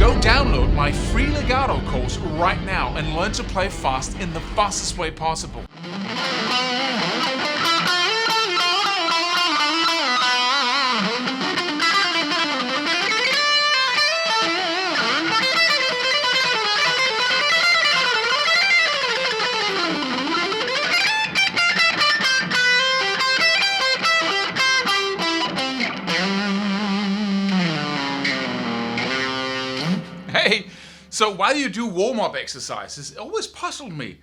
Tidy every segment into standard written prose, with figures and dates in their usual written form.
Go download my free legato course right now and learn to play fast in the fastest way possible. Hey, so while you do warm-up exercises, it always puzzled me.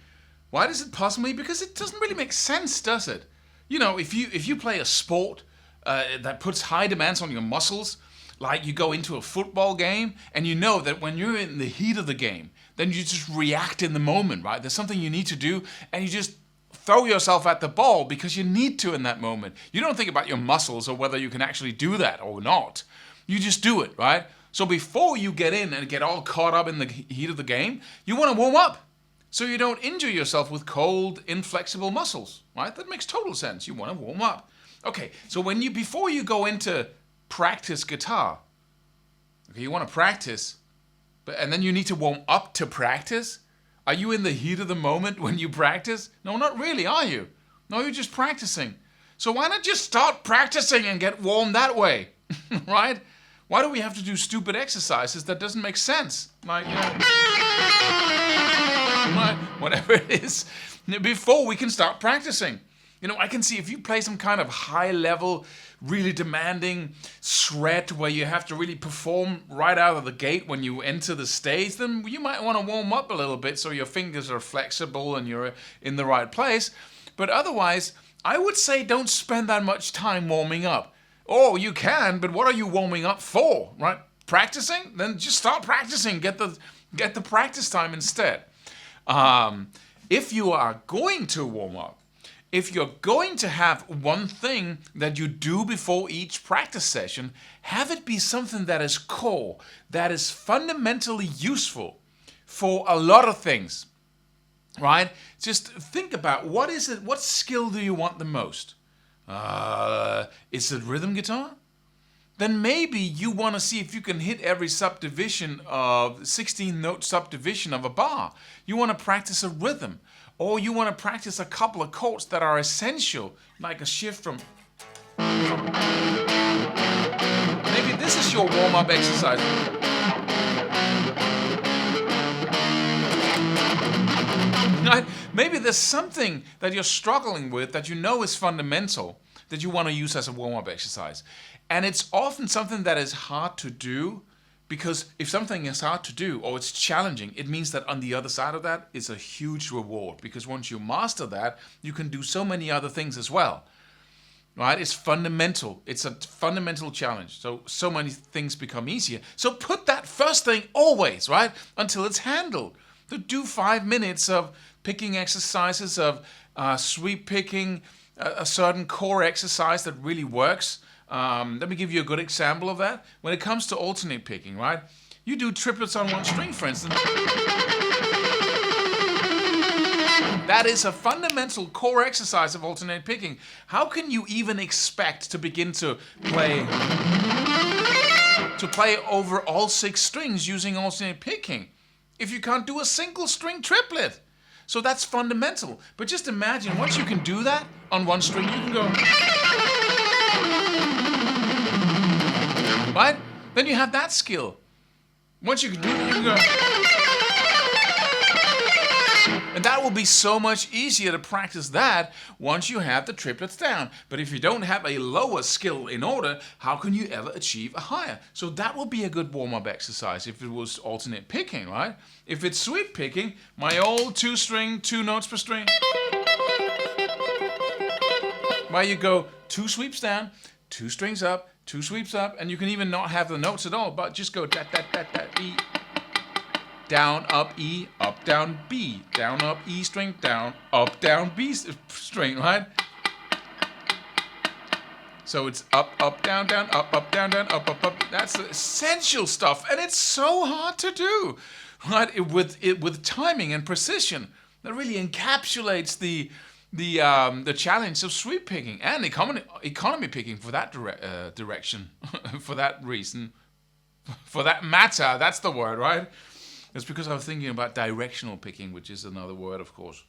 Why does it puzzle me? Because it doesn't really make sense, does it? You know, if you play a sport that puts high demands on your muscles, like you go into a football game, and you know that when you're in the heat of the game, then you just react in the moment, right? There's something you need to do, and you just throw yourself at the ball because you need to in that moment. You don't think about your muscles or whether you can actually do that or not. You just do it, right? So before you get in and get all caught up in the heat of the game, you want to warm up so you don't injure yourself with cold, inflexible muscles, right? That makes total sense. You want to warm up. Okay, so before you go into practice guitar, okay, you want to practice, and then you need to warm up to practice. Are you in the heat of the moment when you practice? No, not really, are you? No, you're just practicing. So why not just start practicing and get warm that way, right? Why do we have to do stupid exercises that doesn't make sense? Like, you know, whatever it is, before we can start practicing. You know, I can see if you play some kind of high level, really demanding shred where you have to really perform right out of the gate when you enter the stage, then you might want to warm up a little bit so your fingers are flexible and you're in the right place. But otherwise, I would say don't spend that much time warming up. Oh, you can, but what are you warming up for, right? Practicing? Then just start practicing. Get the practice time instead. If you are going to warm up, if you're going to have one thing that you do before each practice session, have it be something that is core, that is fundamentally useful for a lot of things, right? Just think about what skill do you want the most? Is it rhythm guitar? Then maybe you want to see if you can hit every subdivision of 16-note subdivision of a bar. You want to practice a rhythm, or you want to practice a couple of chords that are essential, like a shift from. Maybe this is your warm-up exercise. Right? Maybe there's something that you're struggling with that you know is fundamental that you want to use as a warm-up exercise. And it's often something that is hard to do, because if something is hard to do or it's challenging, it means that on the other side of that is a huge reward, because once you master that, you can do so many other things as well. Right? It's fundamental. It's a fundamental challenge. So many things become easier. So put that first thing always, right? Until it's handled. So do 5 minutes of picking exercises, of sweep picking, a certain core exercise that really works. Let me give you a good example of that. When it comes to alternate picking, right? You do triplets on one string, for instance. That is a fundamental core exercise of alternate picking. How can you even expect to begin to play over all 6 strings using alternate picking if you can't do a single string triplet? So that's fundamental. But just imagine, once you can do that on one string, you can go. Right? Then you have that skill. Once you can do it, you can go. And that will be so much easier to practice that once you have the triplets down. But if you don't have a lower skill in order, how can you ever achieve a higher? So that will be a good warm-up exercise if it was alternate picking, right? If it's sweep picking, my old 2-string, 2 notes per string. Where you go 2 sweeps down, 2 strings up, 2 sweeps up, and you can even not have the notes at all, but just go da da da da E. Down, up, E, up, down, B. Down, up, E string, down, up, down, B string, right? So it's up, down, up, down, up, up. That's the essential stuff, and it's so hard to do, right? With timing and precision. That really encapsulates the challenge of sweep picking and economy picking for that direction, for that reason. for that matter. That's the word, right? It's because I was thinking about directional picking, which is another word, of course,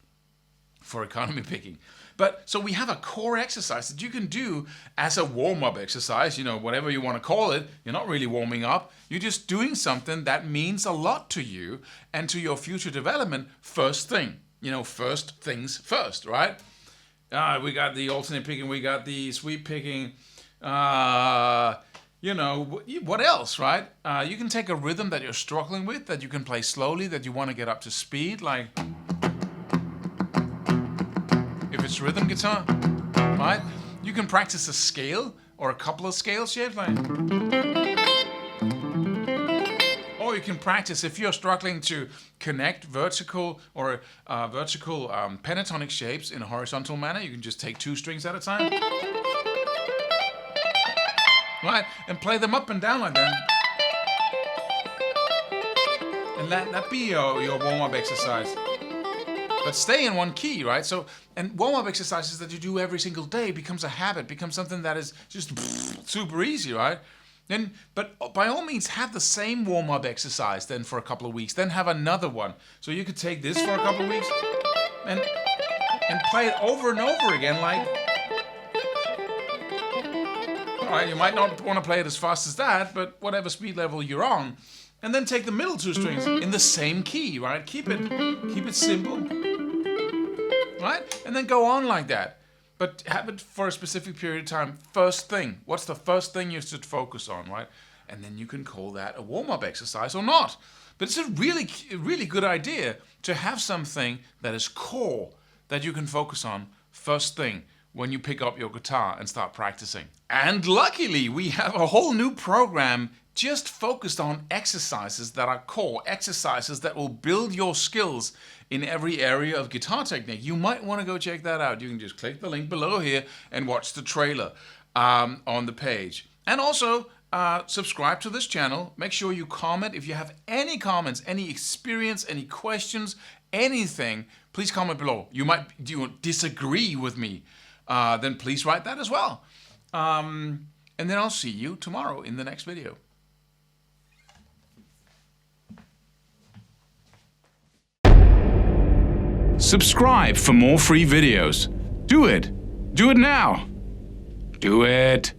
for economy picking. But so we have a core exercise that you can do as a warm-up exercise, whatever you want to call it. You're not really warming up. You're just doing something that means a lot to you and to your future development first thing. First things first, right? We got the alternate picking, we got the sweep picking, what else, right? You can take a rhythm that you're struggling with, that you can play slowly, that you want to get up to speed, like if it's rhythm guitar, right? You can practice a scale or a couple of scale shapes, like, or you can practice if you're struggling to connect vertical or vertical pentatonic shapes in a horizontal manner. You can just take 2 strings at a time, right, and play them up and down like that, and let that be your warm-up exercise. But stay in one key, right? So, and warm-up exercises that you do every single day becomes a habit, becomes something that is just super easy, right? But by all means, have the same warm-up exercise then for a couple of weeks, then have another one. So you could take this for a couple of weeks and play it over and over again, like, all right, you might not want to play it as fast as that, but whatever speed level you're on, and then take the middle 2 strings in the same key, right? Keep it simple, right? And then go on like that. But have it for a specific period of time. First thing. What's the first thing you should focus on, right? And then you can call that a warm-up exercise or not. But it's a really good idea to have something that is core that you can focus on first thing when you pick up your guitar and start practicing. And luckily, we have a whole new program just focused on exercises that are core, exercises that will build your skills in every area of guitar technique. You might want to go check that out. You can just click the link below here and watch the trailer on the page. And also, subscribe to this channel. Make sure you comment. If you have any comments, any experience, any questions, anything, please comment below. You disagree with me, then please write that as well. And then I'll see you tomorrow in the next video. Subscribe for more free videos. Do it. Do it now. Do it.